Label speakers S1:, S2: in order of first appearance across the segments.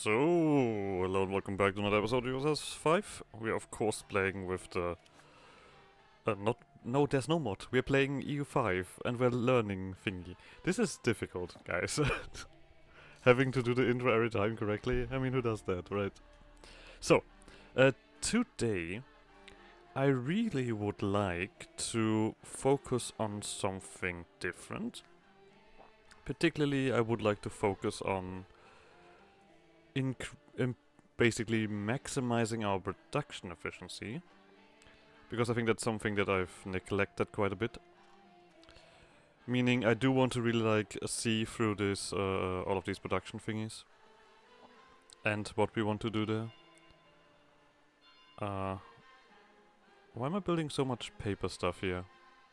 S1: So, hello and welcome back to another episode of USS 5. We are of course playing with the... no, there's no mod. We're playing EU5 and we're learning thingy. This is difficult, guys. Having to do the intro every time correctly. I mean, who does that, right? So, today I really would like to focus on something different. Particularly, I would like to focus on basically maximizing our production efficiency, because I think that's something that I've neglected quite a bit. Meaning I do want to really like see through this all of these production thingies and what we want to do there. Why am I building so much paper stuff here?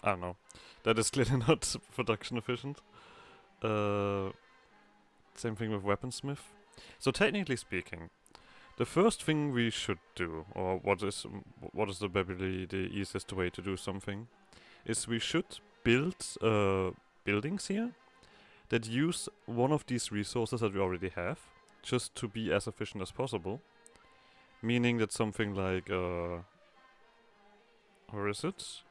S1: I don't know. That is clearly not production efficient. Same thing with weaponsmith. So technically speaking, the first thing we should do, or what is probably the easiest way to do something, is we should build buildings here that use one of these resources that we already have, just to be as efficient as possible. Meaning that something like where is it?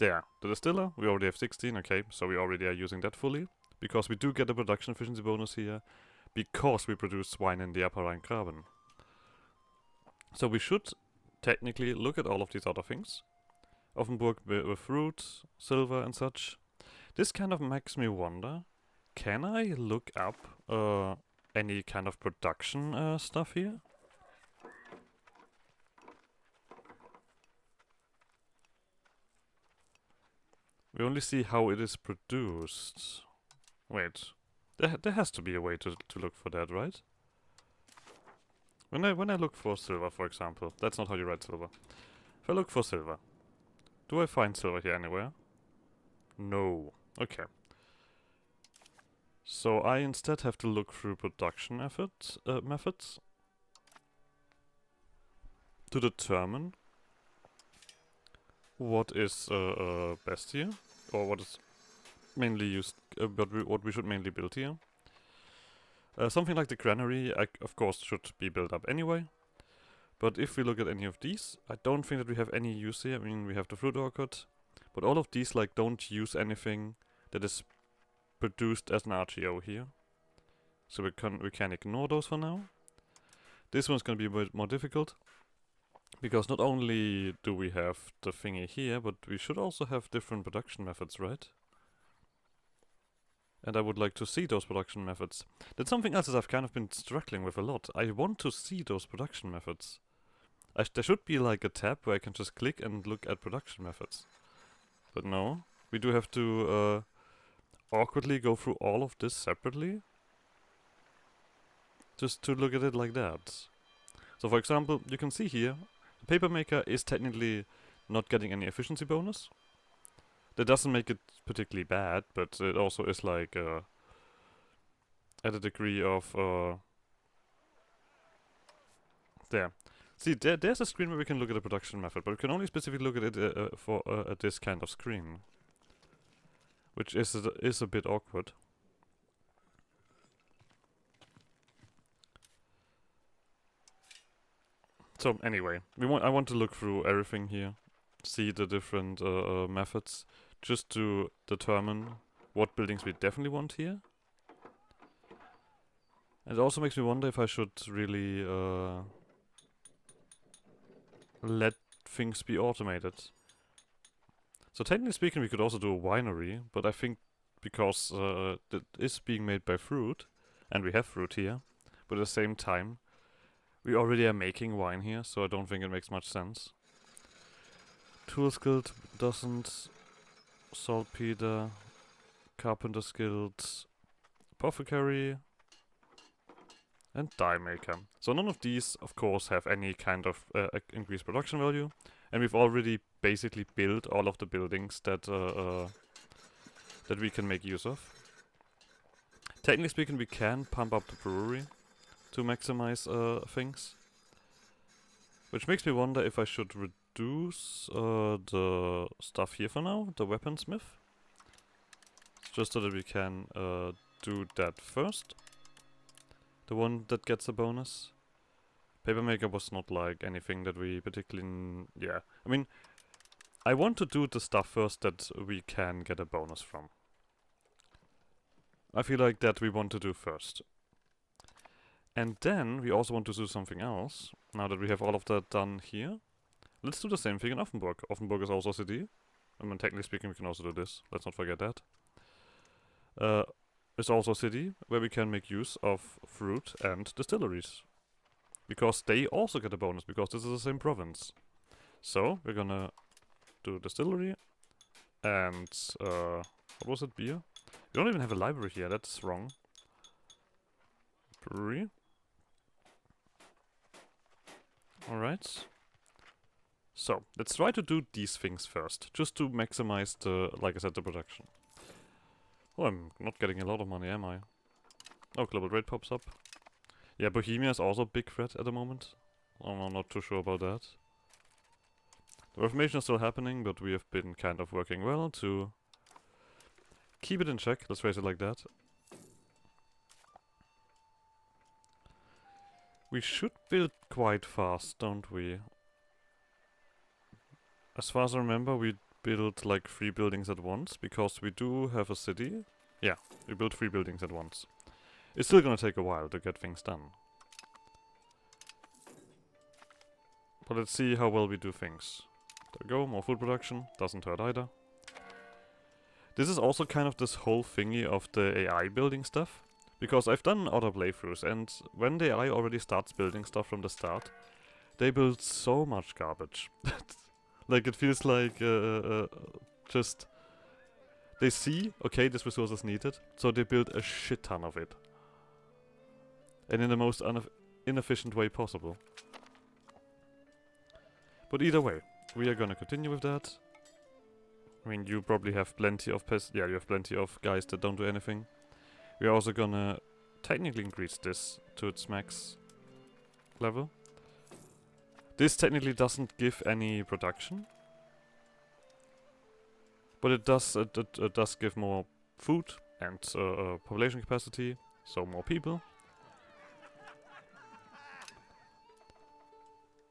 S1: There, the distiller. We already have 16. Okay, so we already are using that fully. Because we do get a production efficiency bonus here, because we produce wine in the upper Rhine carbon. So we should technically look at all of these other things. Offenburg with fruit, silver and such. This kind of makes me wonder, can I look up any kind of production stuff here? We only see how it is produced. Wait, there has to be a way to look for that, right? When I look for silver, for example, that's not how you write silver. If I look for silver, do I find silver here anywhere? No. Okay. So I instead have to look through production methods to determine what is best here, or what is mainly used, what we should mainly build here. Something like the granary, of course, should be built up anyway. But if we look at any of these, I don't think that we have any use here. I mean, we have the fruit orchard, but all of these like don't use anything that is produced as an RGO here. So we can ignore those for now. This one's gonna be a bit more difficult, because not only do we have the thingy here, but we should also have different production methods, right? And I would like to see those production methods. That's something else that I've kind of been struggling with a lot. I want to see those production methods. There should be like a tab where I can just click and look at production methods. But no, we do have to awkwardly go through all of this separately, just to look at it like that. So for example, you can see here, the paper maker is technically not getting any efficiency bonus. That doesn't make it particularly bad, but it also is like at a degree of there. See, there's a screen where we can look at the production method, but we can only specifically look at it for this kind of screen, which is a bit awkward. So anyway, I want to look through everything here, see the different methods, just to determine what buildings we definitely want here. And it also makes me wonder if I should really let things be automated. So technically speaking, we could also do a winery, but I think because it is being made by fruit, and we have fruit here, but at the same time, we already are making wine here, so I don't think it makes much sense. Tools Guild doesn't. Saltpeter, Carpenter Guild, Apothecary, and Dye Maker. So none of these, of course, have any kind of increased production value, and we've already basically built all of the buildings that that we can make use of. Technically speaking, we can pump up the brewery to maximize things, which makes me wonder if I should reduce the stuff here for now, the weaponsmith. just so that we can do that first. The one that gets a bonus. Papermaker was not like anything that we particularly... yeah, I mean, I want to do the stuff first that we can get a bonus from. I feel like that we want to do first. And then we also want to do something else. Now that we have all of that done here, let's do the same thing in Offenburg. Offenburg is also a city. I mean, technically speaking, we can also do this. Let's not forget that. It's also a city where we can make use of fruit and distilleries. Because they also get a bonus, because this is the same province. So, we're gonna do distillery and, what was it, beer? We don't even have a library here, that's wrong. Brewery. Alright. So, let's try to do these things first, just to maximize the, like I said, the production. Oh, I'm not getting a lot of money, am I? Oh, global rate pops up. Yeah, Bohemia is also a big threat at the moment. I'm not too sure about that. The Reformation is still happening, but we have been kind of working well to keep it in check, let's phrase it like that. We should build quite fast, don't we? As far as I remember, we build like 3 buildings at once, because we do have a city. Yeah, we built 3 buildings at once. It's still gonna take a while to get things done. But let's see how well we do things. There we go, more food production, doesn't hurt either. This is also kind of this whole thingy of the AI building stuff. Because I've done other playthroughs, and when the AI already starts building stuff from the start, they build so much garbage. Like, it feels like just... they see, okay, this resource is needed, so they build a shit ton of it. And in the most inefficient way possible. But either way, we are gonna continue with that. I mean, you probably have plenty of yeah, you have plenty of guys that don't do anything. We are also gonna technically increase this to its max level. This technically doesn't give any production, but it does give more food and population capacity, so more people.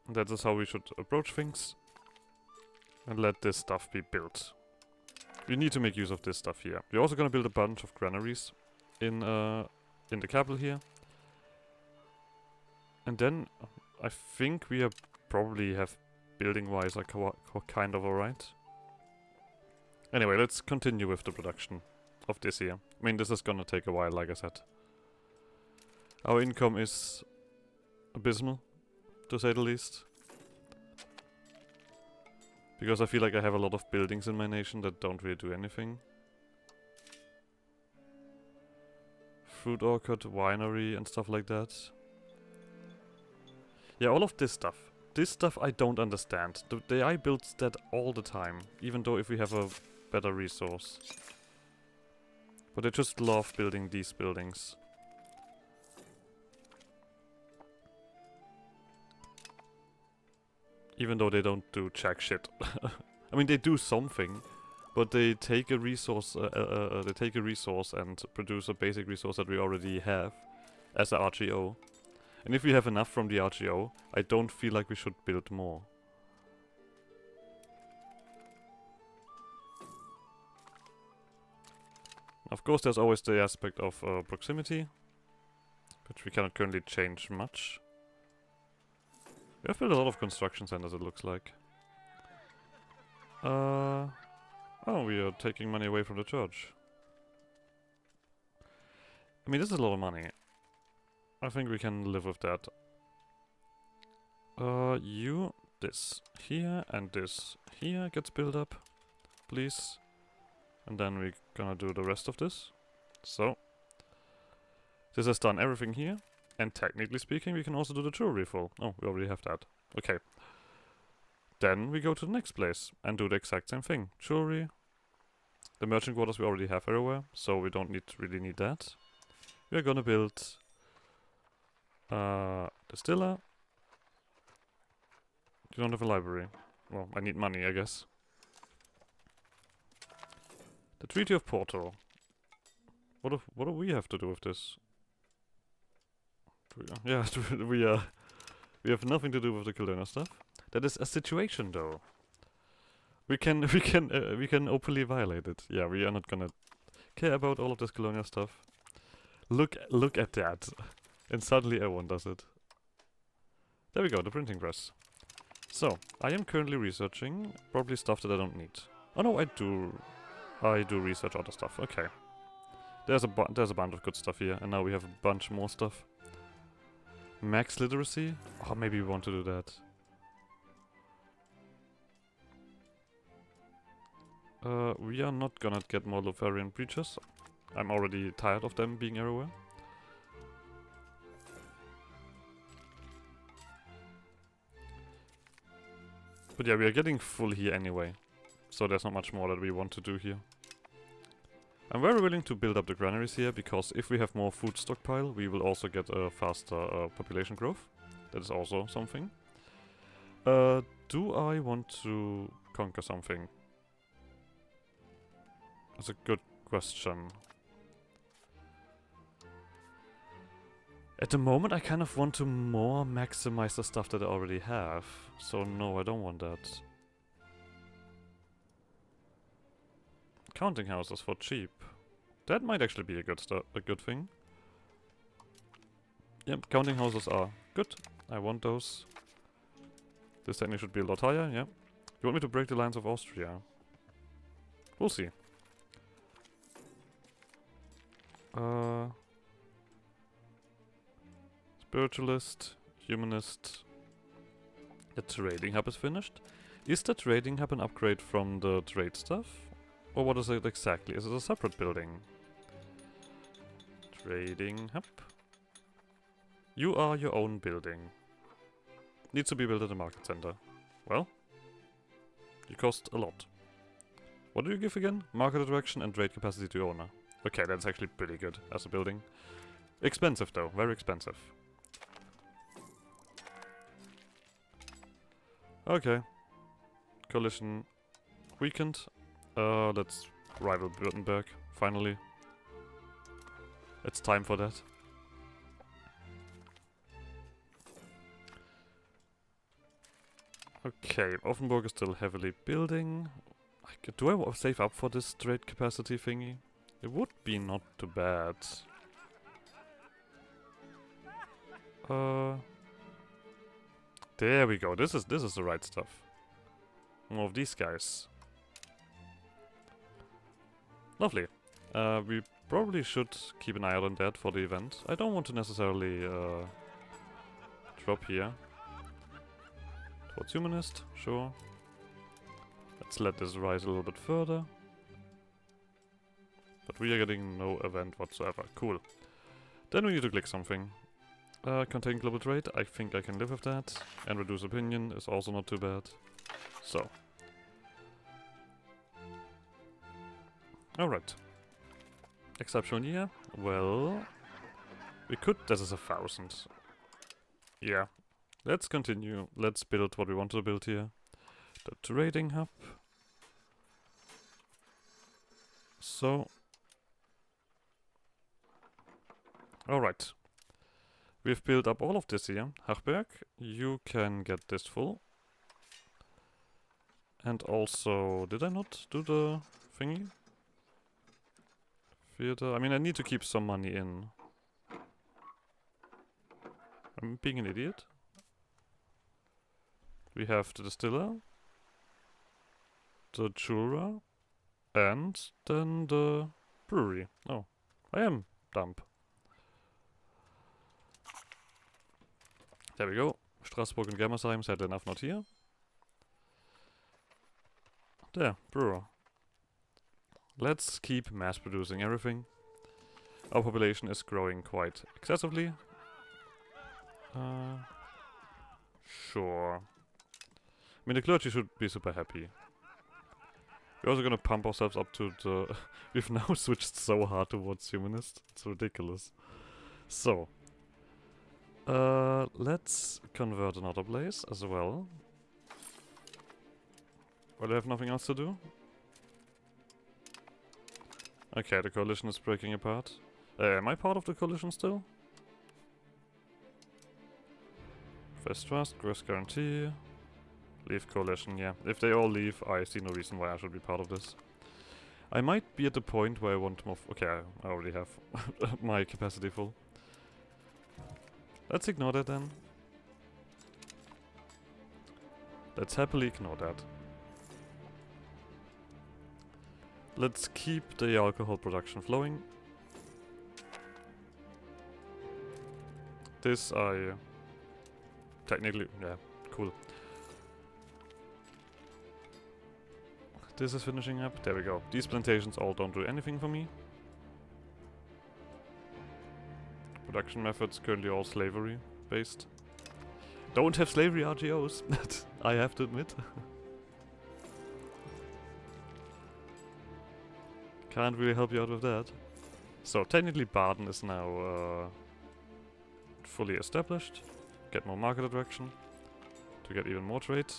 S1: And that is how we should approach things, and let this stuff be built. We need to make use of this stuff here. We're also gonna build a bunch of granaries in the capital here, and then I think we are probably have building-wise like kind of alright. Anyway, let's continue with the production of this here. I mean, this is gonna take a while, like I said. Our income is abysmal, to say the least. Because I feel like I have a lot of buildings in my nation that don't really do anything. Fruit orchard, winery and stuff like that. Yeah, all of this stuff. This stuff I don't understand. The AI builds that all the time, even though if we have a better resource. But I just love building these buildings. Even though they don't do jack shit. I mean, they do something, but they take a resource. They take a resource and produce a basic resource that we already have as a RGO. And if we have enough from the RGO, I don't feel like we should build more. Of course, there's always the aspect of proximity, which we cannot currently change much. We have built a lot of construction centers, it looks like. Oh, we are taking money away from the church. I mean, this is a lot of money. I think we can live with that. This here and this here gets built up, please. And then we're gonna do the rest of this. So, this has done everything here. And technically speaking, we can also do the jewelry full. Oh, we already have that. Okay. Then we go to the next place and do the exact same thing. Jewelry. The merchant quarters we already have everywhere, so we don't really need that. We are gonna build distiller. You don't have a library. Well, I need money, I guess. The Treaty of Porto. What do we have to do with this? Yeah, we have nothing to do with the Kelowna stuff. That is a situation, though. We can we can openly violate it. Yeah, we are not gonna care about all of this Kelowna stuff. Look at that, and suddenly everyone does it. There we go, the printing press. So I am currently researching probably stuff that I don't need. Oh no, I do research other stuff. Okay, there's a bunch of good stuff here, and now we have a bunch more stuff. Max literacy? Oh, maybe we want to do that. We are not gonna get more Lothlorien breaches. I'm already tired of them being everywhere. But yeah, we are getting full here anyway. So there's not much more that we want to do here. I'm very willing to build up the granaries here, because if we have more food stockpile, we will also get a faster population growth. That is also something. Do I want to conquer something? That's a good question. At the moment, I kind of want to more maximize the stuff that I already have. So no, I don't want that. Counting houses for cheap. That might actually be a good thing. Yep, counting houses are good. I want those. This technically should be a lot higher, yeah. You want me to break the lines of Austria? We'll see. Spiritualist, humanist. The trading hub is finished. Is the trading hub an upgrade from the trade stuff? Or what is it exactly? Is it a separate building? Trading hub. You are your own building. Needs to be built at the market center. Well, you cost a lot. What do you give again? Market attraction and trade capacity to owner. Okay, that's actually pretty good as a building. Expensive though, very expensive. Okay. Coalition weakened. Let's rival Württemberg, finally. It's time for that. Okay, Offenburg is still heavily building. Do I save up for this trade capacity thingy? It would be not too bad. There we go. This is the right stuff. More of these guys. Lovely. We probably should keep an eye out on that for the event. I don't want to necessarily drop here. Towards humanist, sure. Let's let this rise a little bit further. But we are getting no event whatsoever. Cool. Then we need to click something. Contain global trade, I think I can live with that. And reduce opinion is also not too bad. So. Alright. Exceptional year. Well, we could. This is 1,000. Yeah. Let's continue. Let's build what we want to build here. The trading hub. So. Alright. We've built up all of this here. Hachberg, you can get this full. And also, did I not do the thingy? Theater. I mean, I need to keep some money in. I'm being an idiot. We have the distiller, the jeweler, and then the brewery. Oh, I am dumb. There we go. Strasbourg and Germersheim, sadly enough not here. There, brewer. Let's keep mass producing everything. Our population is growing quite excessively. Sure. I mean, the clergy should be super happy. We're also gonna pump ourselves up to the... We've now switched so hard towards humanist. It's ridiculous. So. Let's convert another place as well. Well, I have nothing else to do. Okay, the coalition is breaking apart. Am I part of the coalition still? First trust, quest guarantee. Leave coalition, yeah. If they all leave, I see no reason why I should be part of this. I might be at the point where I want more... okay, I already have my capacity full. Let's ignore that then. Let's happily ignore that. Let's keep the alcohol production flowing. This I... technically... yeah, cool. This is finishing up. There we go. These plantations all don't do anything for me. Production methods currently all slavery based. Don't have slavery RGOs, I have to admit. Can't really help you out with that. So technically Baden is now fully established. Get more market attraction to get even more trade.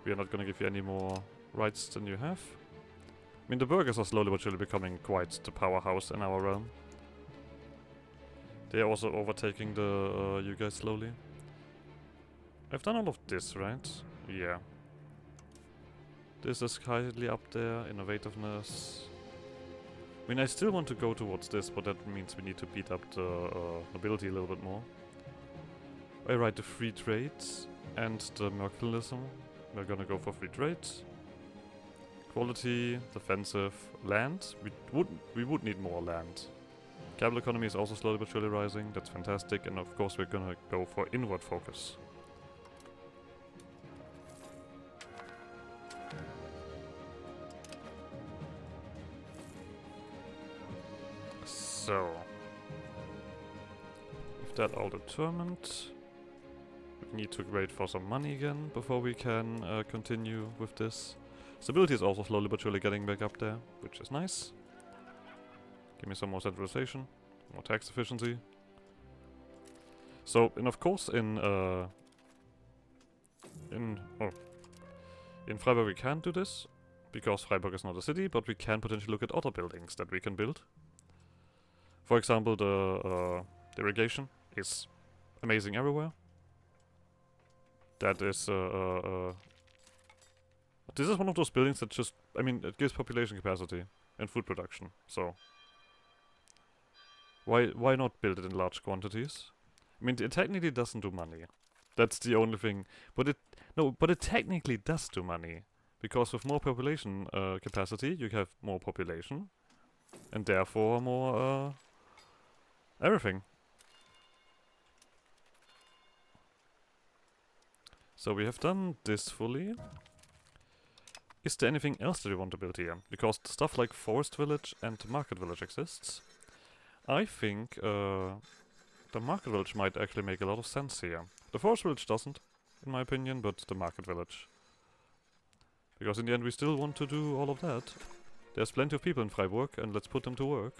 S1: We are not gonna give you any more rights than you have. I mean, the burghers are slowly but surely becoming quite the powerhouse in our realm. They are also overtaking the you guys slowly. I've done all of this, right? Yeah. This is highly up there. Innovativeness. I mean, I still want to go towards this, but that means we need to beat up the nobility a little bit more. I write the free trades and the mercantilism. We're gonna go for free trades. Quality, defensive, land. We would need more land. Capital economy is also slowly but surely rising. That's fantastic. And of course we're gonna go for inward focus. So, with that all determined, we need to wait for some money again before we can continue with this. Stability is also slowly but surely getting back up there, which is nice. Give me some more centralization, more tax efficiency. So, and of course in Freiburg we can't do this, because Freiburg is not a city, but we can potentially look at other buildings that we can build. For example, the irrigation is amazing everywhere. That is this is one of those buildings that just, I mean, it gives population capacity and food production, so why not build it in large quantities? I mean, it technically doesn't do money. That's the only thing. But it technically does do money, because with more population capacity, you have more population, and therefore more everything. So we have done this fully. Is there anything else that we want to build here? Because stuff like Forest Village and Market Village exists. I think the Market Village might actually make a lot of sense here. The Forest Village doesn't, in my opinion, but the Market Village. Because in the end we still want to do all of that. There's plenty of people in Freiburg, and let's put them to work.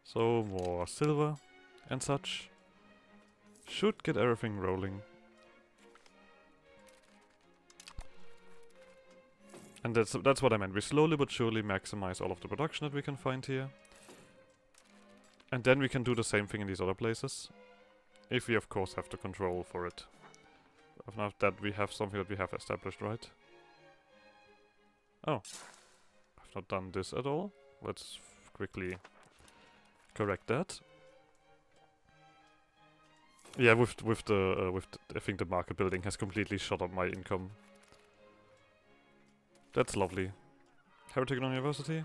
S1: So, more silver and such. Should get everything rolling. And that's what I meant. We slowly but surely maximize all of the production that we can find here. And then we can do the same thing in these other places. If we of course have the control for it. Now that we have something that we have established, right? Oh. I've not done this at all. Let's quickly correct that. Yeah, with I think the market building has completely shot up my income. That's lovely. Heretic University.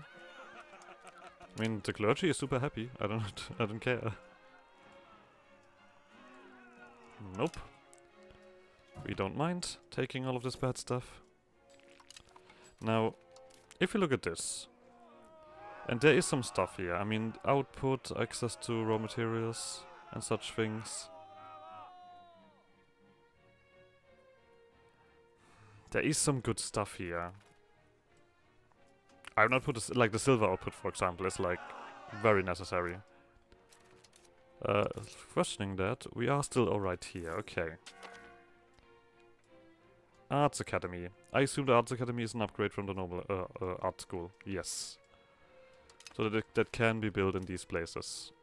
S1: I mean, the clergy is super happy. I don't care. Nope. We don't mind taking all of this bad stuff. Now, if you look at this, and there is some stuff here. I mean, output, access to raw materials, and such things. There is some good stuff here. I would not put this, like the silver output, for example, is like very necessary. Questioning that, we are still alright here, okay. Arts Academy. I assume the Arts Academy is an upgrade from the normal art school. Yes. So that can be built in these places.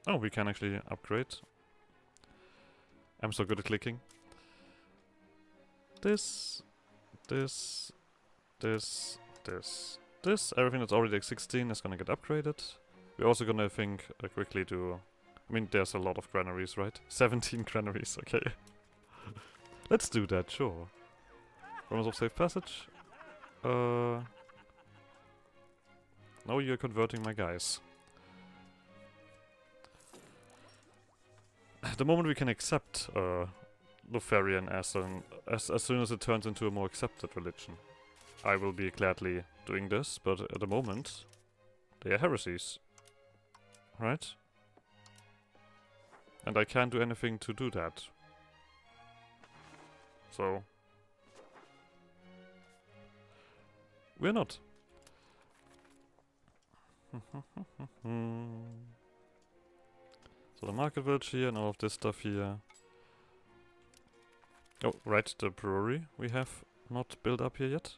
S1: Oh, we can actually upgrade. I'm so good at clicking. This, this, this, this, this. Everything that's already like 16 is gonna get upgraded. We're also gonna think quickly do... I mean, there's a lot of granaries, right? 17 granaries, okay. Let's do that, sure. Promise of safe passage. No, you're converting my guys. The moment we can accept Lothlorien as soon as it turns into a more accepted religion, I will be gladly doing this, but at the moment, they are heresies. Right? And I can't do anything to do that. So... we're not. So the market village here and all of this stuff here. Oh, right, the brewery we have not built up here yet.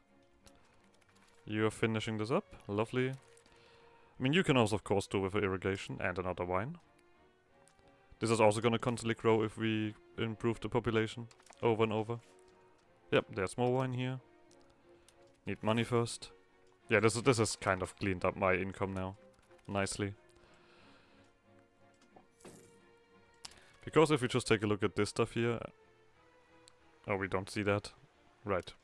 S1: You're finishing this up. Lovely. I mean, you can also, of course, do with irrigation and another wine. This is also gonna constantly grow if we improve the population over and over. Yep, there's more wine here. Need money first. Yeah, this is kind of cleaned up my income now. Nicely. Because if we just take a look at this stuff here... Oh, we don't see that. Right.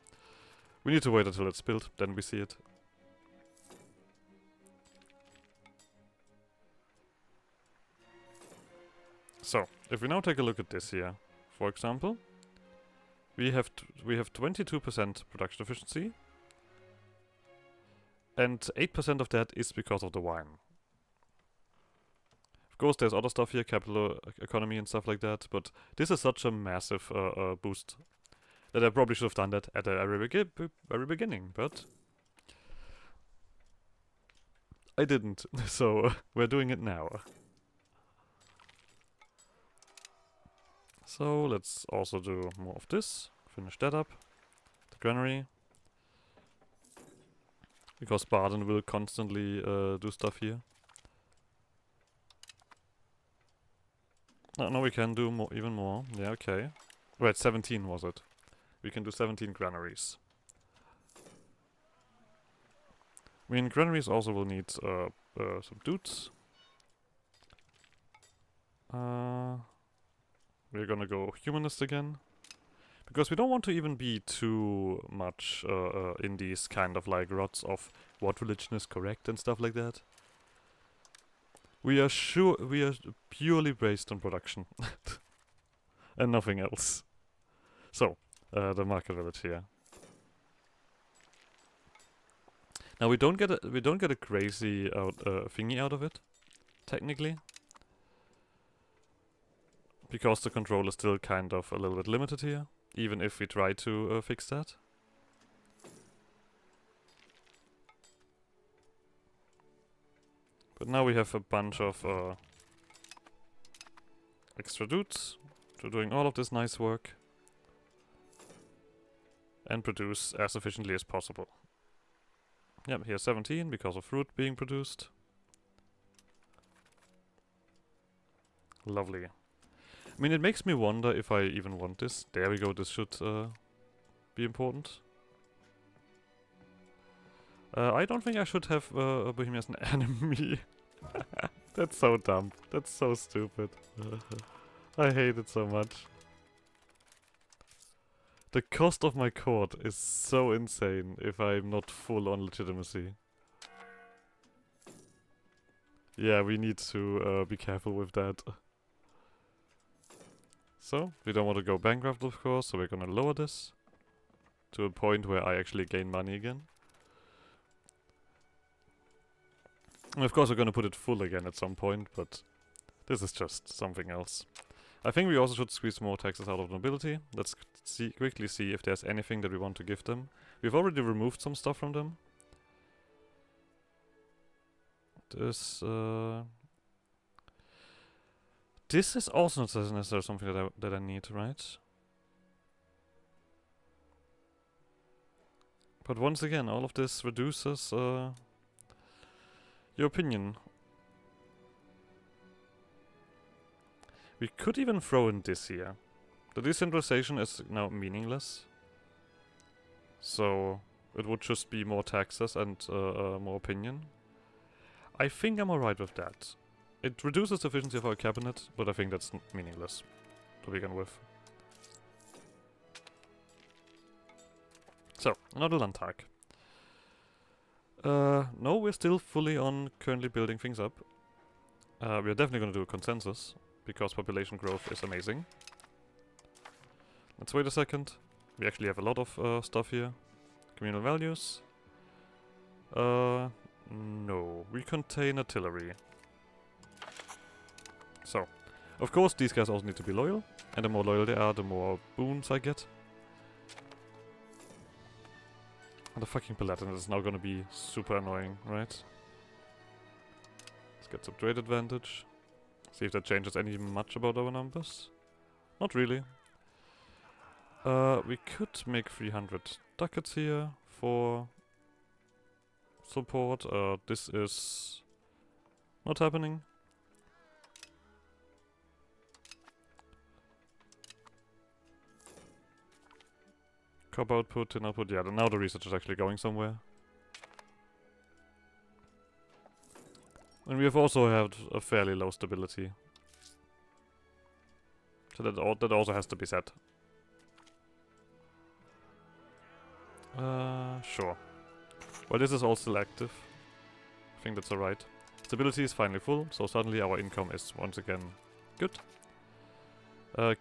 S1: We need to wait until it's built, then we see it. So, if we now take a look at this here, for example, we have 22% production efficiency, and 8% of that is because of the wine. Of course, there's other stuff here, capital economy and stuff like that, but this is such a massive boost that I probably should have done that at the very beginning, but I didn't, so we're doing it now. So let's also do more of this, finish that up, the granary, because Baden will constantly do stuff here. No, we can do more, even more. Yeah, okay. Right, 17 was it. We can do 17 granaries. I mean, granaries also will need some dudes. We're gonna go humanist again. Because we don't want to even be too much in these kind of like rots of what religion is correct and stuff like that. We are purely based on production. And nothing else. So, the market village here. Now we don't get a crazy thingy out of it, technically. Because the control is still kind of a little bit limited here, even if we try to fix that. But now we have a bunch of extra dudes to doing all of this nice work and produce as efficiently as possible. Yep, here's 17 because of fruit being produced. Lovely. I mean, it makes me wonder if I even want this. There we go, this should be important. I don't think I should have Bohemia as an enemy. That's so dumb. That's so stupid. I hate it so much. The cost of my court is so insane if I'm not full on legitimacy. Yeah, we need to be careful with that. So, we don't want to go bankrupt, of course, so we're gonna lower this to a point where I actually gain money again. And of course we're gonna put it full again at some point, but this is just something else. I think we also should squeeze more taxes out of nobility. Let's quickly see if there's anything that we want to give them. We've already removed some stuff from them. This is also not necessarily something that I need, right? But once again, all of this reduces your opinion. We could even throw in this here. The decentralization is now meaningless. So it would just be more taxes and more opinion. I think I'm alright with that. It reduces the efficiency of our cabinet, but I think that's meaningless to begin with. So, another Landtag. No, we're still fully on currently building things up. We're definitely going to do a consensus, because population growth is amazing. Let's wait a second. We actually have a lot of stuff here. Communal values. No. We contain artillery. So, of course these guys also need to be loyal. And the more loyal they are, the more boons I get. And the fucking Paladin is now gonna be super annoying, right? Let's get some trade advantage. See if that changes any much about our numbers. Not really. We could make 300 ducats here for support. This is not happening. Cop output, tin output. Yeah, now the research is actually going somewhere. And we have also had a fairly low stability. So that also has to be set. Sure. Well, this is all selective. I think that's alright. Stability is finally full, so suddenly our income is once again good.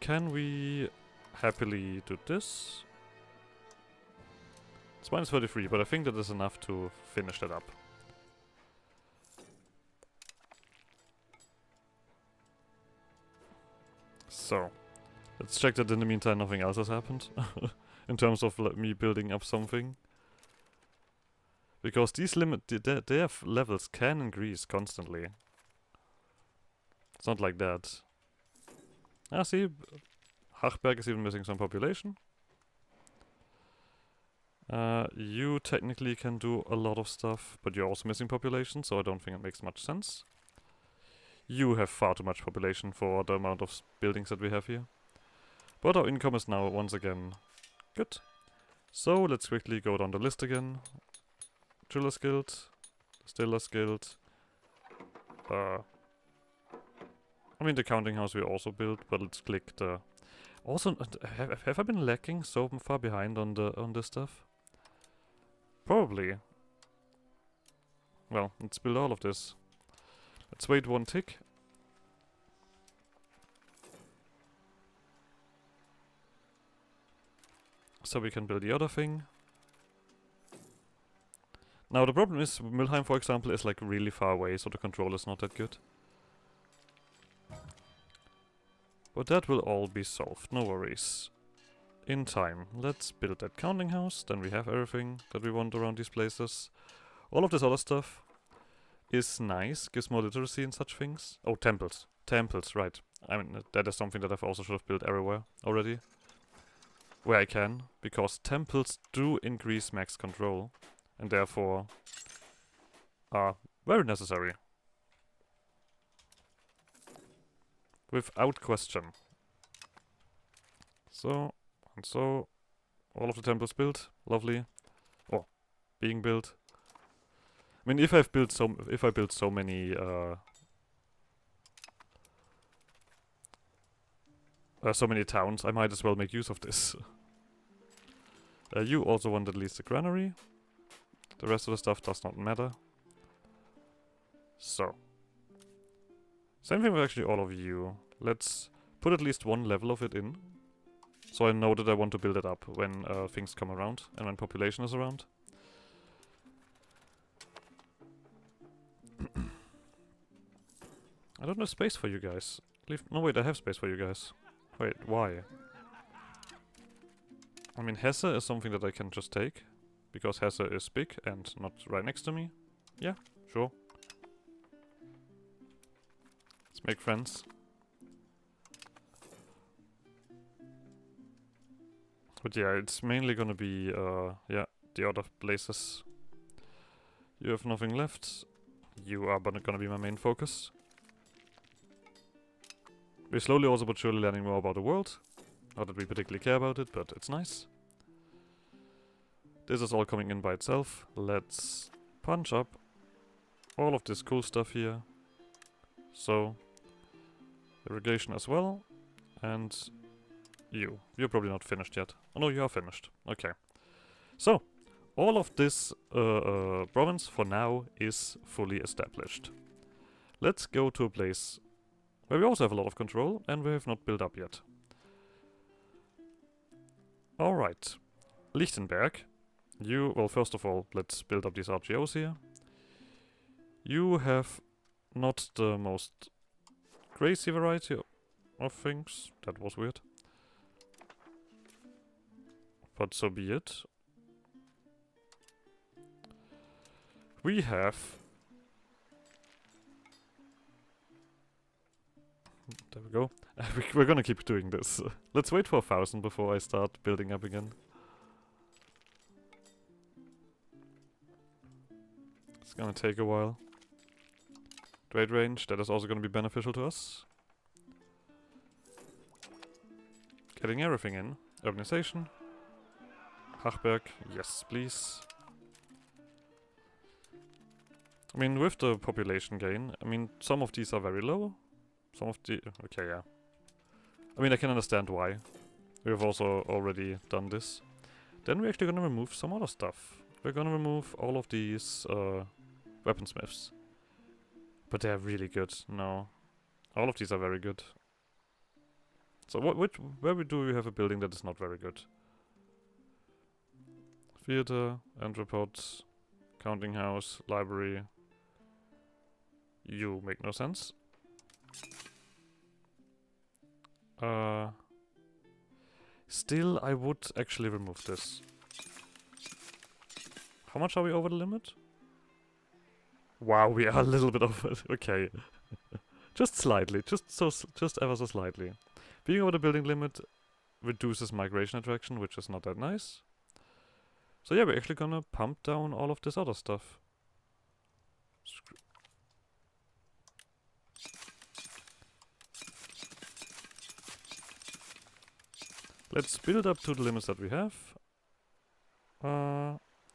S1: Can we happily do this? It's minus 33, but I think that is enough to finish that up. So, let's check that in the meantime nothing else has happened. In terms of me building up something. Because these their levels can increase constantly. It's not like that. Ah, see, Hachberg is even missing some population. You technically can do a lot of stuff, but you're also missing population, so I don't think it makes much sense. You have far too much population for the amount of buildings that we have here. But our income is now once again good. So let's quickly go down the list again. Drillers Guild, Distillers Guild. I mean the counting house we also built, but let's click the. Also, have I been lacking so far behind on this stuff? Probably. Well, let's build all of this. Let's wait one tick. So we can build the other thing. Now the problem is, Mülheim for example is like really far away, so the control is not that good. But that will all be solved, no worries. In time. Let's build that counting house, then we have everything that we want around these places. All of this other stuff is nice, gives more literacy and such things. Oh, temples. Temples, right. I mean, that is something that I've also should have built everywhere already. Where I can, because temples do increase max control, and therefore are very necessary. Without question. So, and so, all of the temples built, lovely. Oh, being built. I mean, if I built so many towns, I might as well make use of this. You also want at least a granary. The rest of the stuff does not matter. So. Same thing with actually all of you. Let's put at least one level of it in. So I know that I want to build it up when things come around and when population is around. I don't have space for you guys. No, wait, I have space for you guys. Wait, why? I mean, Hesse is something that I can just take. Because Hesse is big and not right next to me. Yeah, sure. Let's make friends. But yeah, it's mainly gonna be, yeah, the other places. You have nothing left. You are gonna be my main focus. We're slowly also but surely learning more about the world. Not that we particularly care about it, but it's nice. This is all coming in by itself. Let's punch up all of this cool stuff here. So, irrigation as well. And you're probably not finished yet. Oh no, you are finished. Okay. So, all of this province for now is fully established. Let's go to a place where we also have a lot of control and we have not built up yet. Alright. Lichtenberg. Well, first of all, let's build up these RGOs here. You have not the most crazy variety of things. That was weird. But so be it. We have... There we go. We're gonna keep doing this. Let's wait for 1,000 before I start building up again. It's gonna take a while. Trade range, that is also gonna be beneficial to us. Getting everything in. Urbanization. Hachberg, yes please. I mean, with the population gain, I mean, some of these are very low. Some of the... Okay, yeah. I mean, I can understand why. We've also already done this. Then we're actually gonna remove some other stuff. We're gonna remove all of these weaponsmiths. But they're really good. No. All of these are very good. So where do we have a building that is not very good? Theater, entrepot, counting house, library. You make no sense. Still, I would actually remove this. How much are we over the limit? Wow, we are a little bit over it. Okay. Just slightly. Just ever so slightly. Being over the building limit reduces migration attraction, which is not that nice. So yeah, we're actually gonna pump down all of this other stuff. Let's build up to the limits that we have.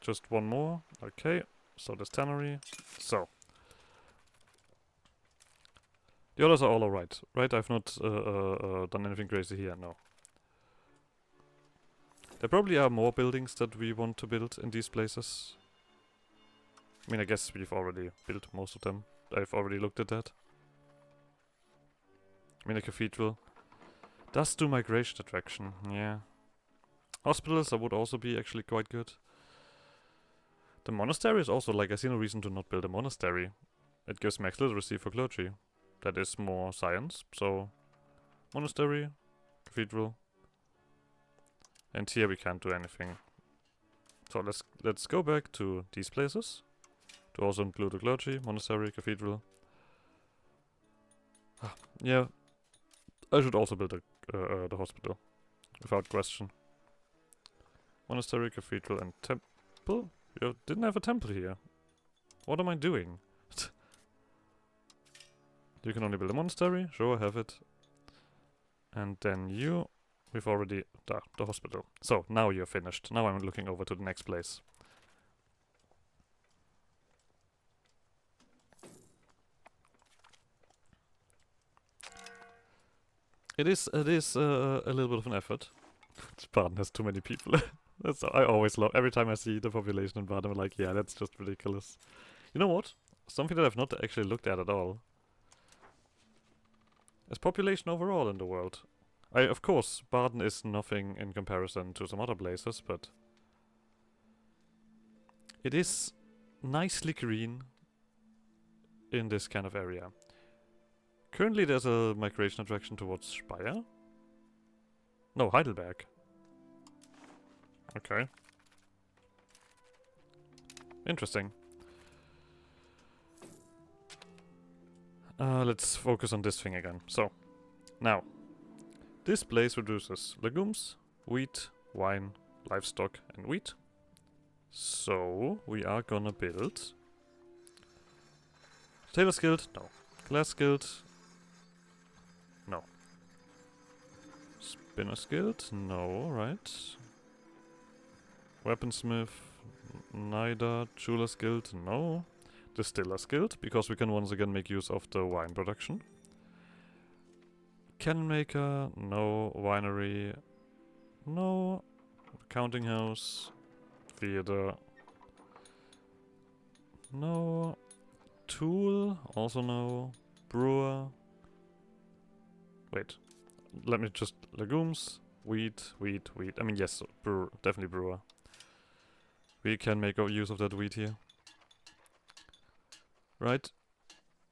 S1: Just one more. Okay, so this tannery. So. The others are all alright, right? I've not done anything crazy here, no. There probably are more buildings that we want to build in these places. I mean, I guess we've already built most of them. I've already looked at that. I mean, a cathedral does do migration attraction, yeah. Hospitals would also be actually quite good. The monastery is also, like, I see no reason to not build a monastery. It gives max literacy for clergy. That is more science, so... Monastery, cathedral. And here we can't do anything. So let's go back to these places. To also include the clergy, monastery, cathedral. Yeah. I should also build the hospital. Without question. Monastery, cathedral, and temple? You didn't have a temple here. What am I doing? You can only build a monastery. Sure, have it. And then we've already... the hospital. So, now you're finished. Now I'm looking over to the next place. It is a little bit of an effort. Baden has too many people. That's I always love. Every time I see the population in Baden, I'm like, yeah, that's just ridiculous. You know what? Something that I've not actually looked at all is population overall in the world. Of course, Baden is nothing in comparison to some other places, but it is nicely green in this kind of area. Currently there's a migration attraction towards Speyer. No, Heidelberg. Okay. Interesting. Let's focus on this thing again. So, now, this place reduces legumes, wheat, wine, livestock, and wheat. So, we are gonna build... Tailor Guild? No. Glass Guild? No. Spinner's Guild? No, right. Weaponsmith? Neither. Jeweler's Guild? No. Distiller's Guild, because we can once again make use of the wine production. Cannon Maker? No. Winery? No. Counting House? Theater? No. Tool? Also no. Brewer? Wait. Let me just... Legumes? Wheat? Wheat? Wheat. I mean, yes, brewer. Definitely brewer. We can make use of that wheat here. Right.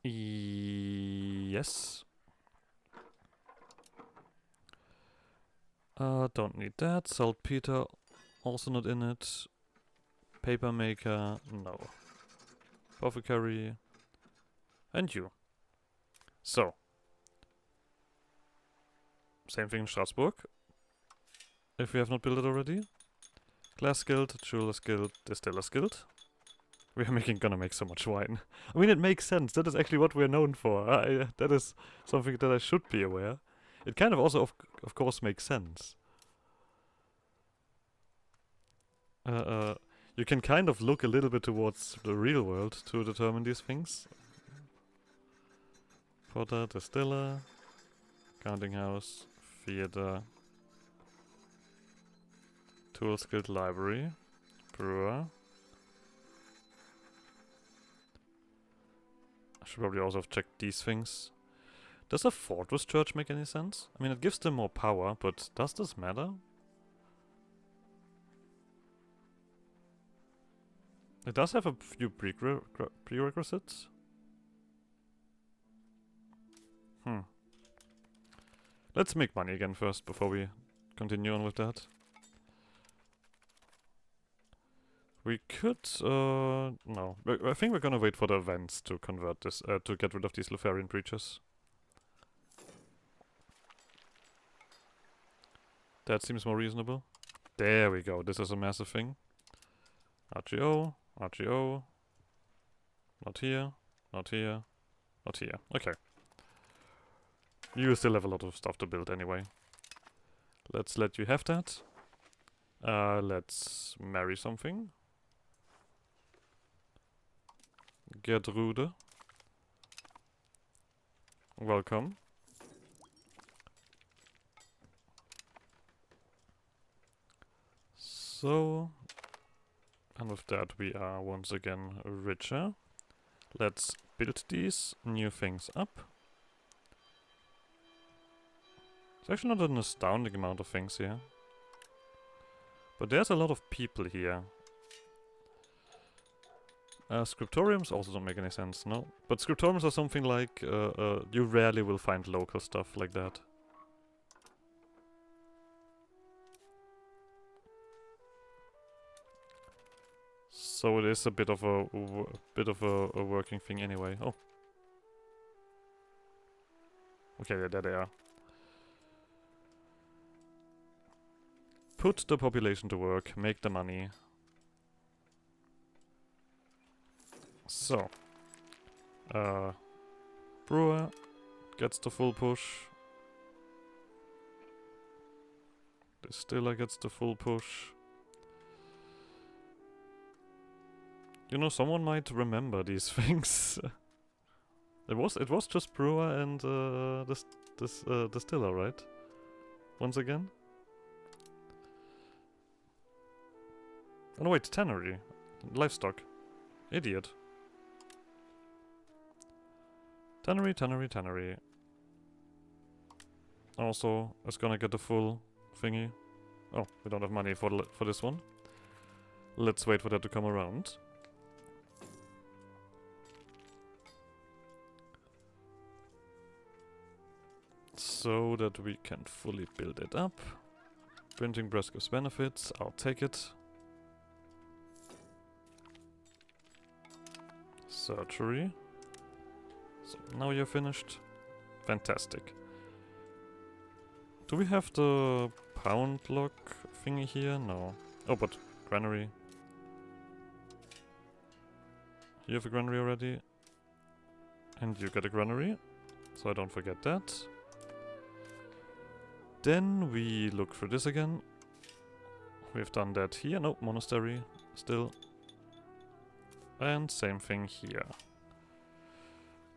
S1: Yes. Don't need that. Saltpeter, also not in it. Paper maker, no. Apothecary. And you. So. Same thing in Strasbourg. If we have not built it already. Glass Guild, Jeweler's Guild, Distiller's Guild. We are gonna make so much wine. I mean, it makes sense. That is actually what we're known for. That is something that I should be aware. It kind of also, of course, makes sense. You can kind of look a little bit towards the real world to determine these things. Potter, Distiller, Counting House, Theater, Tools Guild Library, Brewer. I should probably also have checked these things. Does a fortress church make any sense? I mean, it gives them more power, but does this matter? It does have a few prerequisites. Let's make money again first before we continue on with that. We could, no. I think we're gonna wait for the events to convert this, to get rid of these Lutherian preachers. That seems more reasonable. There we go, this is a massive thing. RGO, RGO. Not here, not here, not here. Okay. You still have a lot of stuff to build anyway. Let's let you have that. Let's marry something. Gertrude. Welcome. So, and with that we are once again richer. Let's build these new things up. It's actually not an astounding amount of things here. But there's a lot of people here. Scriptoriums also don't make any sense, no? But scriptoriums are something like, you rarely will find local stuff like that. So it is a bit of a working thing anyway. Oh. Okay, yeah, there they are. Put the population to work, make the money. So. Brewer gets the full push. Distiller gets the full push. You know, someone might remember these things. It was just Brewer and Distiller, right? Once again. Oh no, wait, tannery. Livestock. Idiot. Tannery, tannery, tannery. Also, it's gonna get the full thingy. Oh, we don't have money for this one. Let's wait for that to come around. So that we can fully build it up. Printing press gives benefits. I'll take it. Surgery. So now you're finished. Fantastic. Do we have the pound lock thingy here? No. Oh, but granary. You have a granary already. And you get a granary. So I don't forget that. Then we look for this again. We've done that here. Nope, monastery still. And same thing here.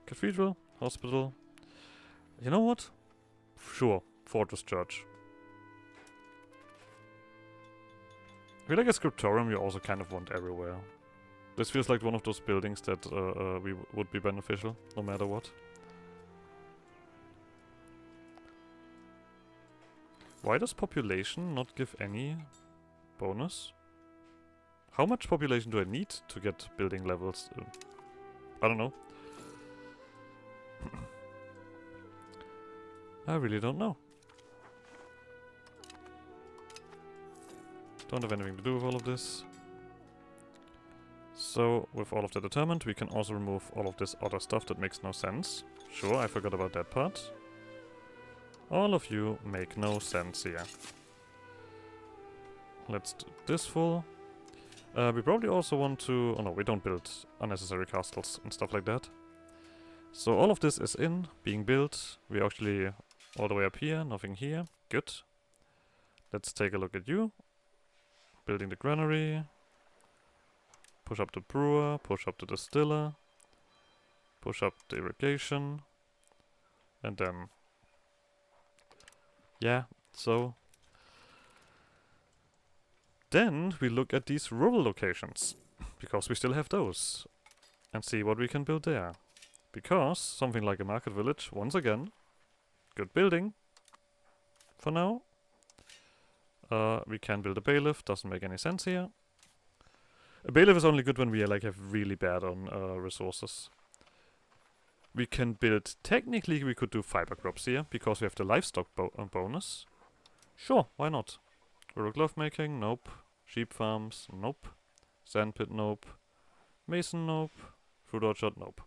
S1: Cathedral, hospital. You know what? Sure, fortress church. I feel like a scriptorium you also kind of want everywhere. This feels like one of those buildings that would be beneficial, no matter what. Why does population not give any bonus? How much population do I need to get building levels? I don't know. I really don't know. Don't have anything to do with all of this. So, with all of that determined, we can also remove all of this other stuff that makes no sense. Sure, I forgot about that part. All of you make no sense here. Let's do this full. We probably also want to... Oh no, we don't build unnecessary castles and stuff like that. So all of this is being built. We're actually all the way up here, nothing here. Good. Let's take a look at you. Building the granary. Push up the brewer, push up the distiller. Push up the irrigation. And then... Yeah, so... Then we look at these rural locations, because we still have those, and see what we can build there. Because something like a market village, once again, good building for now. We can build a bailiff, doesn't make any sense here. A bailiff is only good when we have really bad on resources. We can build, technically we could do fiber crops here, because we have the livestock bonus. Sure, why not? Rural glove making, nope. Sheep farms, nope. Sandpit, nope. Mason, nope. Fruit orchard, nope.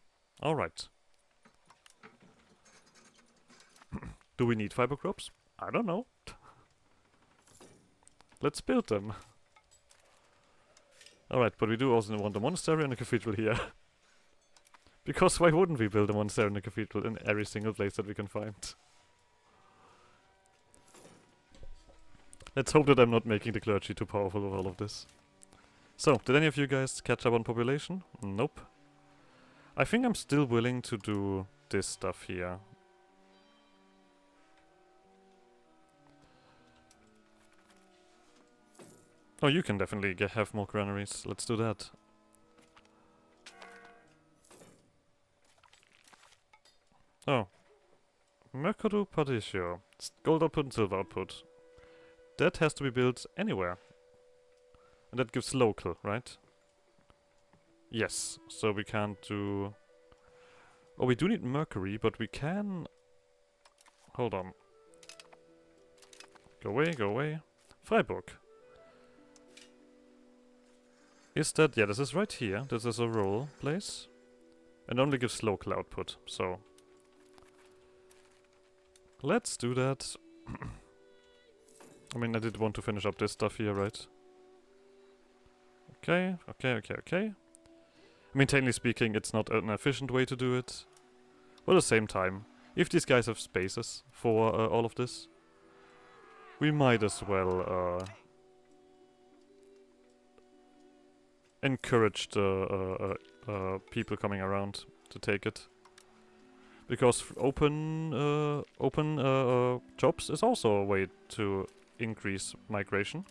S1: Alright. Do we need fiber crops? I don't know. Let's build them. Alright, but we do also want a monastery and a cathedral here. Because why wouldn't we build a monastery and a cathedral in every single place that we can find? Let's hope that I'm not making the clergy too powerful with all of this. So, did any of you guys catch up on population? Nope. I think I'm still willing to do this stuff here. Oh, you can definitely have more granaries. Let's do that. Oh. Mercado Patricio. Gold output and silver output. That has to be built anywhere. And that gives local, right? Yes. So we can't do... Oh, we do need mercury, but we can... Hold on. Go away, go away. Freiburg. Is that... Yeah, this is right here. This is a rural place. And only gives local output, so... Let's do that. I mean, I did want to finish up this stuff here, right? Okay, okay, okay, okay. I mean, technically speaking, it's not an efficient way to do it. But at the same time, if these guys have spaces for all of this, we might as well encourage the people coming around to take it. Because open jobs is also a way to increase migration.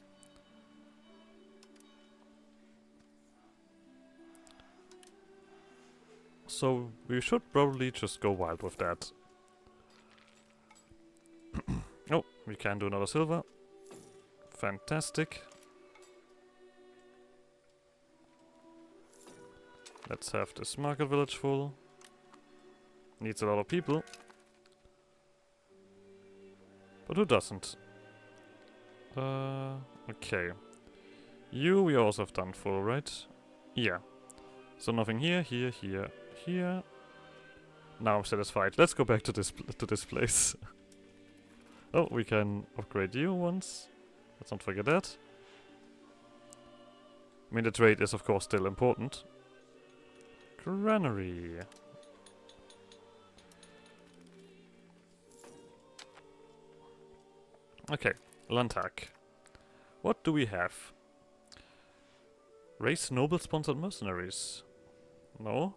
S1: So we should probably just go wild with that. Oh, we can do another silver. Fantastic. Let's have this market village full. Needs a lot of people. But who doesn't? Okay. You we also have done full, right? Yeah. So nothing here, here, here, here. Now I'm satisfied. Let's go back to this place. Oh, we can upgrade you once. Let's not forget that. I mean, the trade is of course still important. Granary. Okay, Landtag. What do we have? Raise noble-sponsored mercenaries. No?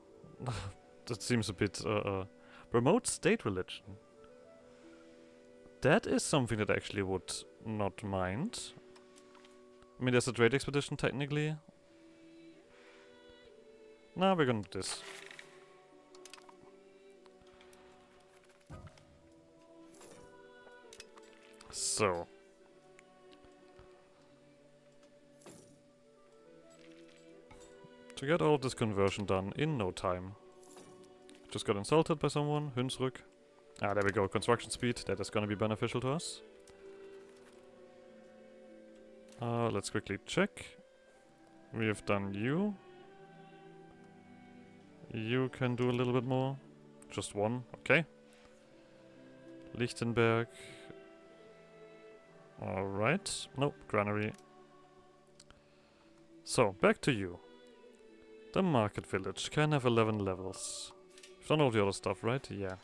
S1: That seems a bit, promote state religion. That is something that I actually would not mind. I mean, there's a trade expedition, technically. Nah, we're gonna do this. So. To get all this conversion done in no time. Just got insulted by someone, Hunsrück. Ah, there we go, construction speed, that is gonna be beneficial to us. Let's quickly check. We have done you. You can do a little bit more. Just one, okay. Lichtenberg. Alright. Nope, granary. So, back to you. The market village can have 11 levels. You've done all the other stuff, right? Yeah.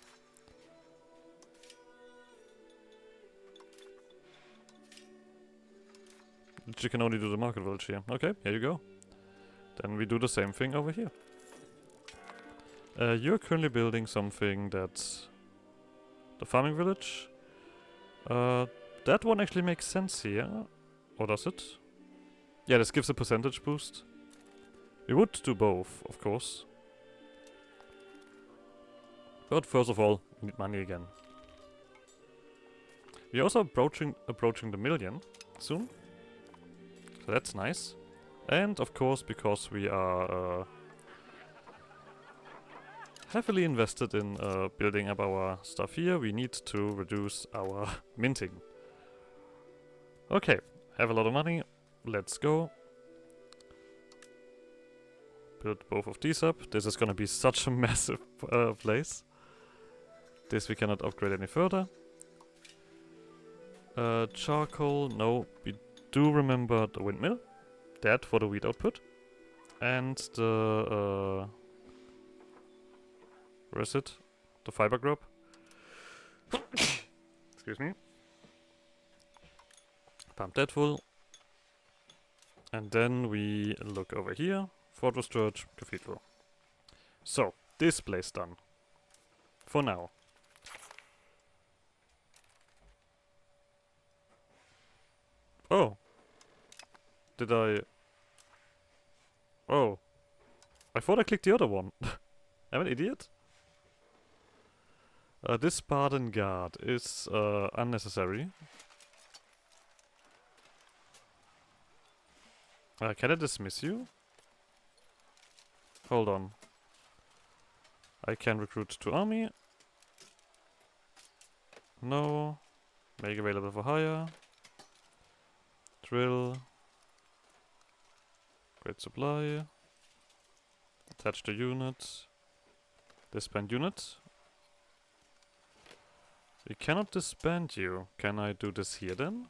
S1: You can only do the market village here. Okay, here you go. Then we do the same thing over here. You're currently building something that's the farming village. That one actually makes sense here. Or does it? Yeah, this gives a percentage boost. We would do both, of course. But first of all, we need money again. We're also approaching the million soon. So that's nice. And of course, because we are heavily invested in building up our stuff here, we need to reduce our minting. Okay, have a lot of money. Let's go. Build both of these up. This is gonna be such a massive place. This we cannot upgrade any further. Charcoal, no. We do remember the windmill. That for the wheat output. And the... where is it? The fiber grub. Excuse me. Pump that full. And then we look over here. Fortress Church, Cathedral. So, this place done. For now. Oh. Did I... Oh. I thought I clicked the other one. I'm an idiot? This Spartan guard is unnecessary. Can I dismiss you? Hold on. I can recruit to army. No. Make available for hire. Drill. Great supply. Attach the unit. Disband unit. We cannot disband you. Can I do this here then?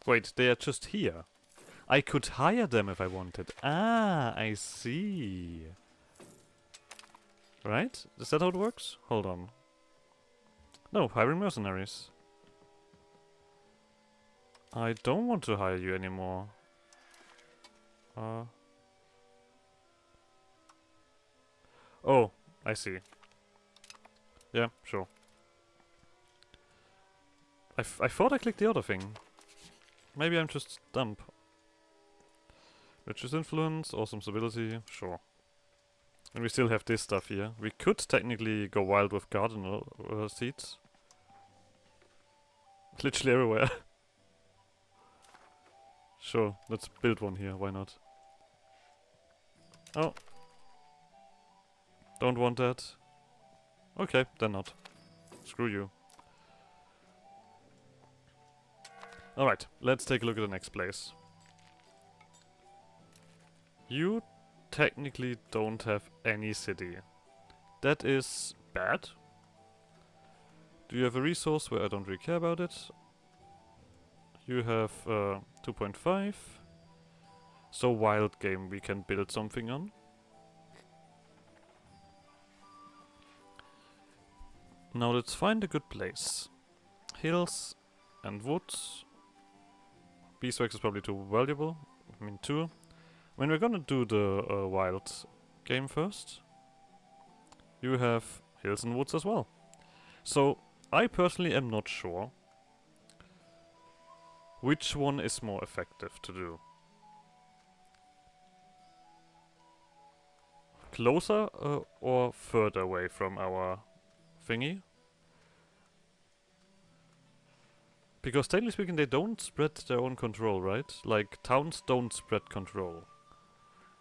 S1: Wait, they are just here. I could hire them if I wanted. Ah, I see. Right? Is that how it works? Hold on. No, hiring mercenaries. I don't want to hire you anymore. Oh, I see. Yeah, sure. I thought I clicked the other thing. Maybe I'm just dumb. Richest influence, awesome stability, sure. And we still have this stuff here. We could technically go wild with garden seeds. Literally everywhere. Sure, let's build one here, why not? Oh. Don't want that. Okay, then not. Screw you. Alright, let's take a look at the next place. You technically don't have any city. That is bad. Do you have a resource where I don't really care about it? You have 2.5. So wild game we can build something on. Now let's find a good place. Hills and woods. Beeswax is probably too valuable. I mean 2. I mean we're gonna do the wild game first. You have hills and woods as well. So I personally am not sure which one is more effective to do. Closer or further away from our thingy? Because technically speaking they don't spread their own control, right? Like towns don't spread control.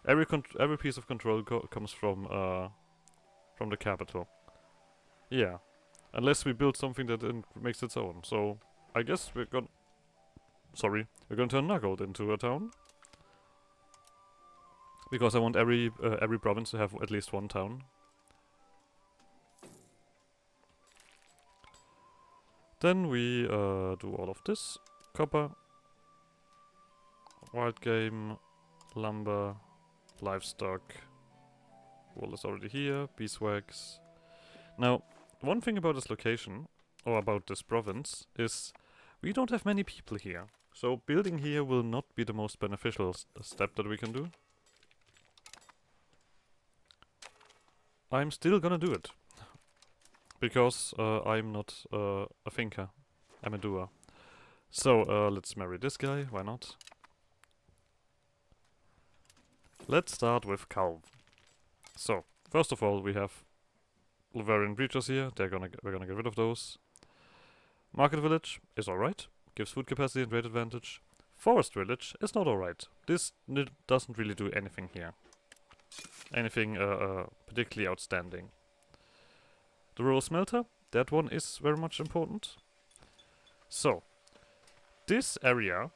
S1: Every piece of control comes from the capital. Yeah. Unless we build something that makes its own. So I guess we're gonna turn Nuggold into a town. Because I want every province to have at least one town. Then we do all of this. Copper, wild game, lumber, livestock. Wool is already here, beeswax. Now, one thing about this location, or about this province, is we don't have many people here. So building here will not be the most beneficial step that we can do. I'm still gonna do it. Because I'm not a thinker. I'm a doer. So let's marry this guy, why not? Let's start with Calv. So, first of all we have Laverian breachers here, we're gonna get rid of those. Market village is alright, gives food capacity and rate advantage. Forest village is not alright. This doesn't really do anything here. Anything particularly outstanding. The rural smelter, that one is very much important. So, this area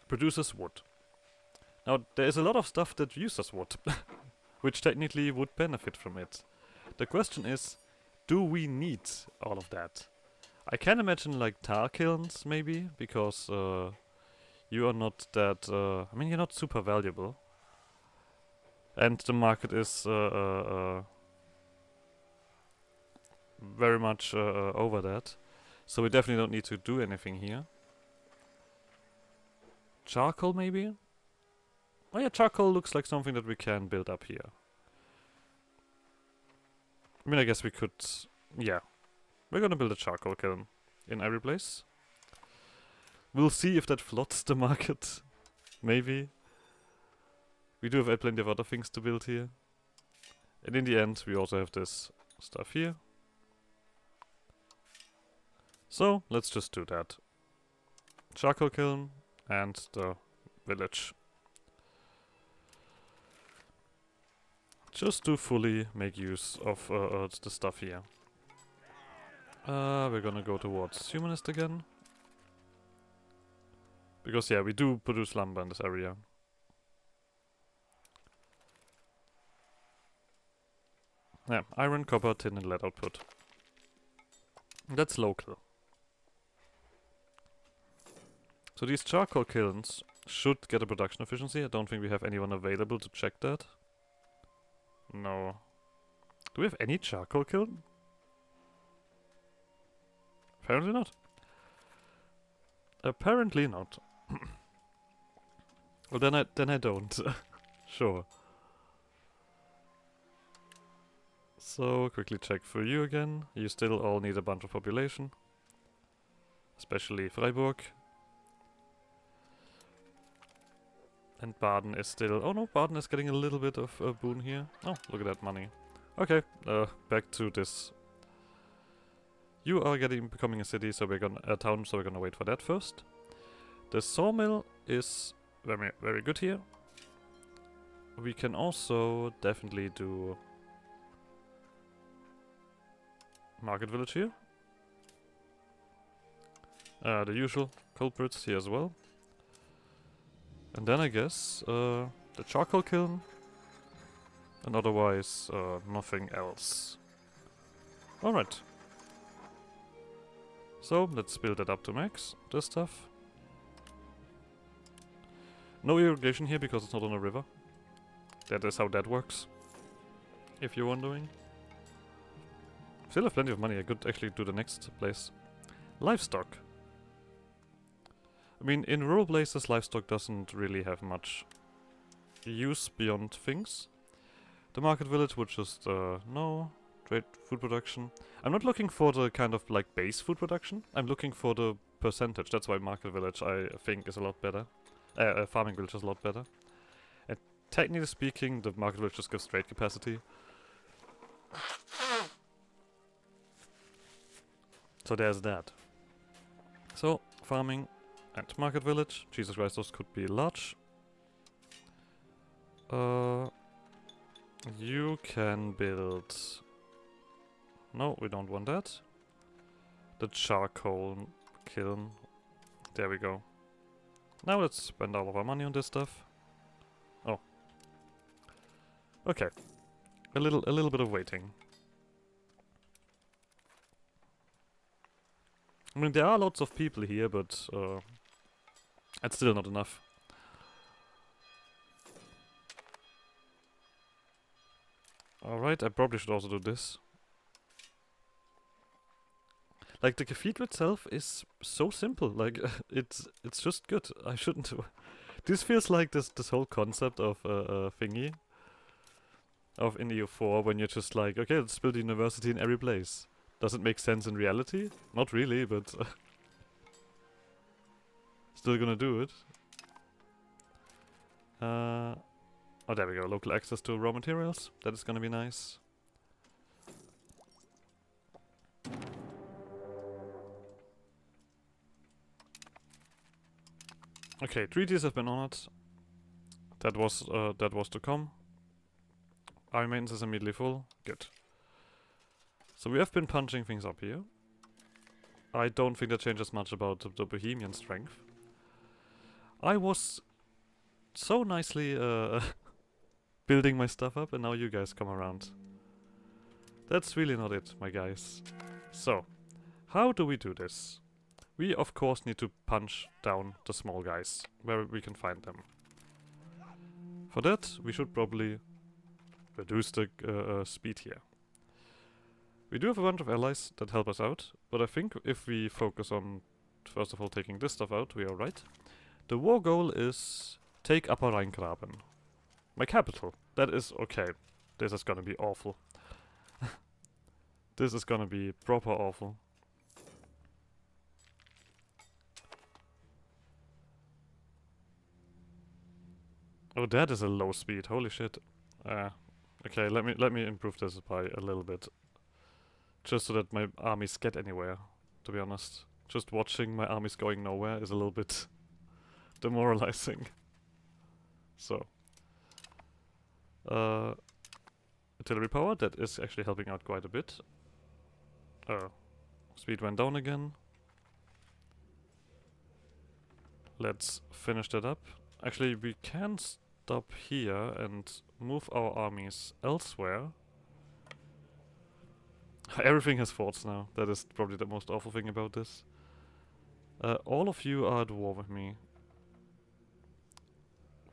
S1: produces wood. Now, there is a lot of stuff that uses wood, which technically would benefit from it. The question is, do we need all of that? I can imagine like tar kilns, maybe, because you are not that... I mean, you're not super valuable. And the market is very much over that. So we definitely don't need to do anything here. Charcoal, maybe? Oh yeah, charcoal looks like something that we can build up here. I mean, I guess we could... Yeah. We're gonna build a charcoal kiln in every place. We'll see if that floods the market. Maybe. We do have plenty of other things to build here. And in the end, we also have this stuff here. So, let's just do that. Charcoal kiln and the village. Just to fully make use of the stuff here. We're gonna go towards humanist again. Because yeah, we do produce lumber in this area. Yeah, iron, copper, tin and lead output. That's local. So these charcoal kilns should get a production efficiency. I don't think we have anyone available to check that. No. Do we have any charcoal kiln? Apparently not. Apparently not. Well, then I don't. Sure. So, quickly check for you again. You still all need a bunch of population. Especially Freiburg. And Baden is still... Oh no, Baden is getting a little bit of a boon here. Oh, look at that money. Okay, back to this. You are becoming a city, so we're gonna... a town, so we're gonna wait for that first. The sawmill is very, very good here. We can also definitely do... market village here. The usual culprits here as well. And then I guess the charcoal kiln. And otherwise nothing else. Alright. So let's build it up to max, this stuff. No irrigation here because it's not on a river. That is how that works. If you're wondering. Still have plenty of money. I could actually do the next place. Livestock. I mean, in rural places, livestock doesn't really have much use beyond things. The market village would just, no. Trade food production. I'm not looking for the kind of like base food production. I'm looking for the percentage. That's why market village I think is a lot better. Farming village is a lot better. And technically speaking, the market village just gives trade capacity. So there's that. So, farming and market village. Jesus Christ, those could be large. You can build... No, we don't want that. The charcoal kiln. There we go. Now let's spend all of our money on this stuff. Oh. Okay. A little bit of waiting. I mean, there are lots of people here, but it's still not enough. Alright, I probably should also do this. Like, the cathedral itself is so simple. Like, it's just good. I shouldn't... This feels like this whole concept of thingy. Of in EU4, when you're just like, okay, let's build a university in every place. Does it make sense in reality? Not really, but... still gonna do it. Oh, there we go. Local access to raw materials. That is gonna be nice. Okay, treaties have been honored. That was to come. Our maintenance is immediately full. Good. So we have been punching things up here. I don't think that changes much about the Bohemian strength. I was so nicely building my stuff up, and now you guys come around. That's really not it, my guys. So, how do we do this? We of course need to punch down the small guys, where we can find them. For that, we should probably reduce the speed here. We do have a bunch of allies that help us out, but I think if we focus on, first of all, taking this stuff out, we are right. The war goal is take Upper Rheingraben. My capital. That is okay. This is gonna be awful. This is gonna be proper awful. Oh, that is a low speed. Holy shit. Okay, let me improve this by a little bit. Just so that my armies get anywhere, to be honest. Just watching my armies going nowhere is a little bit demoralizing. So. Artillery power, that is actually helping out quite a bit. Speed went down again. Let's finish that up. Actually, we can stop here and move our armies elsewhere. Everything has forts now. That is probably the most awful thing about this. All of you are at war with me.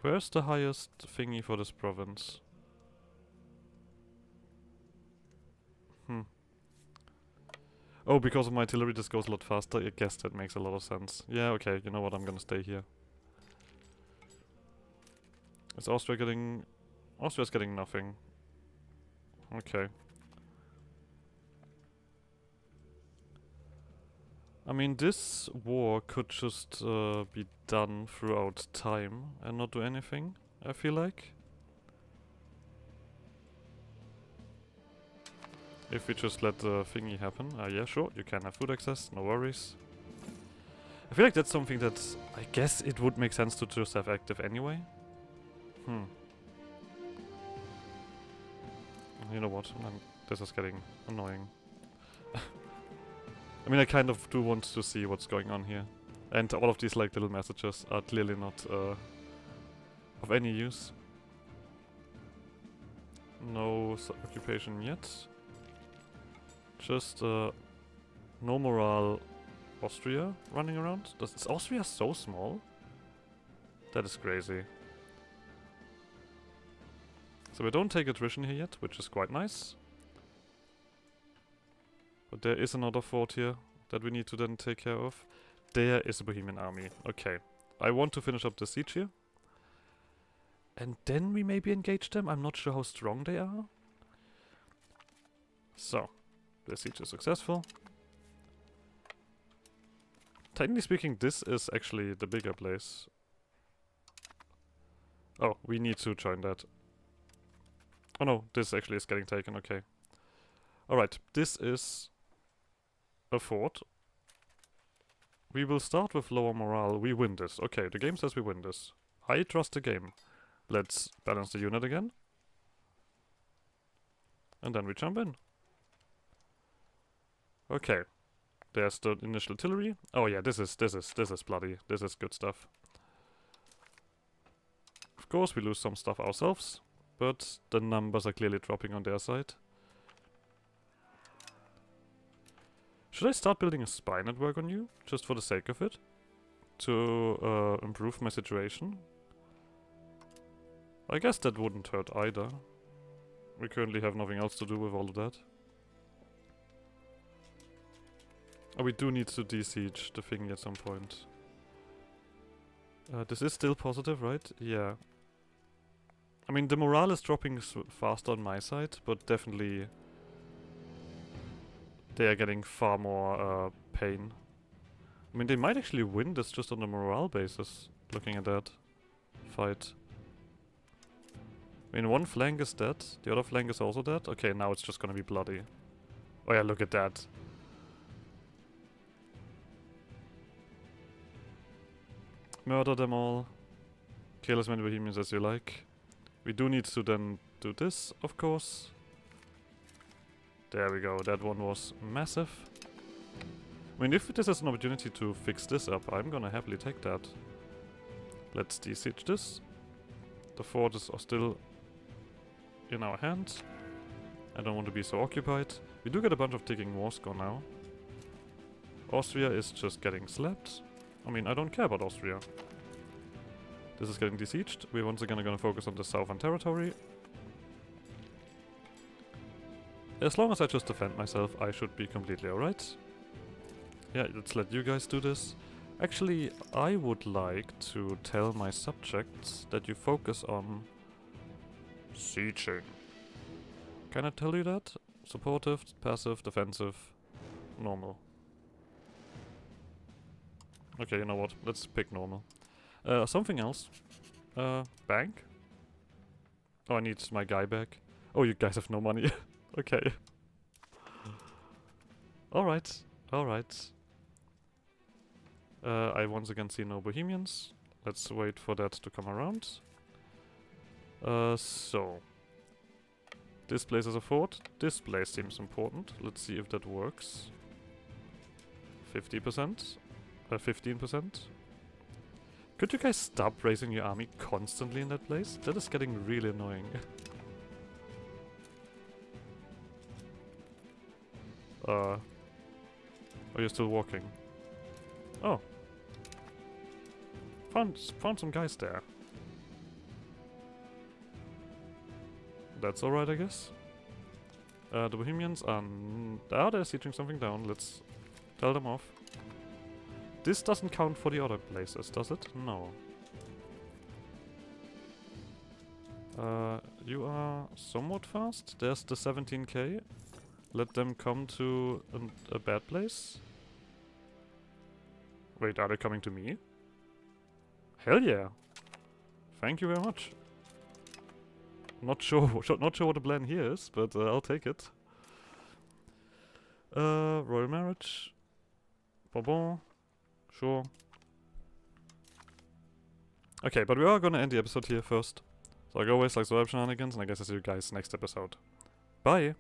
S1: Where's the highest thingy for this province? Oh, because of my artillery this goes a lot faster. I guess that makes a lot of sense. Yeah, okay, you know what, I'm gonna stay here. Is Austria getting... Austria's getting nothing. Okay. I mean, this war could just be done throughout time and not do anything, I feel like. If we just let the thingy happen. Yeah, sure, you can have food access, no worries. I feel like that's something that I guess it would make sense to just have active anyway. You know what, this is getting annoying. I mean, I kind of do want to see what's going on here. And all of these like little messages are clearly not of any use. No occupation yet. Just no morale Austria running around. Is Austria so small? That is crazy. So we don't take attrition here yet, which is quite nice. But there is another fort here that we need to then take care of. There is a Bohemian army. Okay. I want to finish up the siege here. And then we maybe engage them. I'm not sure how strong they are. So, the siege is successful. Technically speaking, this is actually the bigger place. Oh, we need to join that. Oh no, this actually is getting taken, okay. Alright, this is a fort. We will start with lower morale. We win this. Okay, the game says we win this. I trust the game. Let's balance the unit again. And then we jump in. Okay. There's the initial artillery. Oh yeah, this is bloody. This is good stuff. Of course, we lose some stuff ourselves, but the numbers are clearly dropping on their side. Should I start building a spy network on you, just for the sake of it? To improve my situation? I guess that wouldn't hurt either. We currently have nothing else to do with all of that. Oh, we do need to de-siege the thingy at some point. This is still positive, right? Yeah. I mean, the morale is dropping faster on my side, but definitely they are getting far more pain. I mean, they might actually win this just on the morale basis, looking at that fight. I mean, one flank is dead, the other flank is also dead. Okay, now it's just gonna be bloody. Oh yeah, look at that. Murder them all. Kill as many Bohemians as you like. We do need to then do this, of course. There we go, that one was massive. I mean, if this is an opportunity to fix this up, I'm gonna happily take that. Let's de-siege this. The forts are still in our hands. I don't want to be so occupied. We do get a bunch of ticking war score now. Austria is just getting slapped. I mean, I don't care about Austria. This is getting besieged. We're once again gonna focus on the southern territory. As long as I just defend myself, I should be completely alright. Yeah, let's let you guys do this. Actually, I would like to tell my subjects that you focus on sieging. Can I tell you that? Supportive, passive, defensive, normal. Okay, you know what? Let's pick normal. Something else. Bank? Oh, I need my guy back. Oh, you guys have no money. Okay. Alright, alright. I once again see no Bohemians. Let's wait for that to come around. So. This place is a fort. This place seems important. Let's see if that works. 50%. 15%. Could you guys stop raising your army constantly in that place? That is getting really annoying. Are you still walking? Oh. Found some guys there. That's alright, I guess. The Bohemians are... they're sieging something down. Let's tell them off. This doesn't count for the other places, does it? No. You are somewhat fast. There's the 17k. Let them come to a bad place. Wait, are they coming to me? Hell yeah! Thank you very much. Not sure what the plan here is, but I'll take it. Royal marriage. Bon. Sure. Okay, but we are gonna end the episode here first. So like always, like subscribe shenanigans, and I guess I'll see you guys next episode. Bye!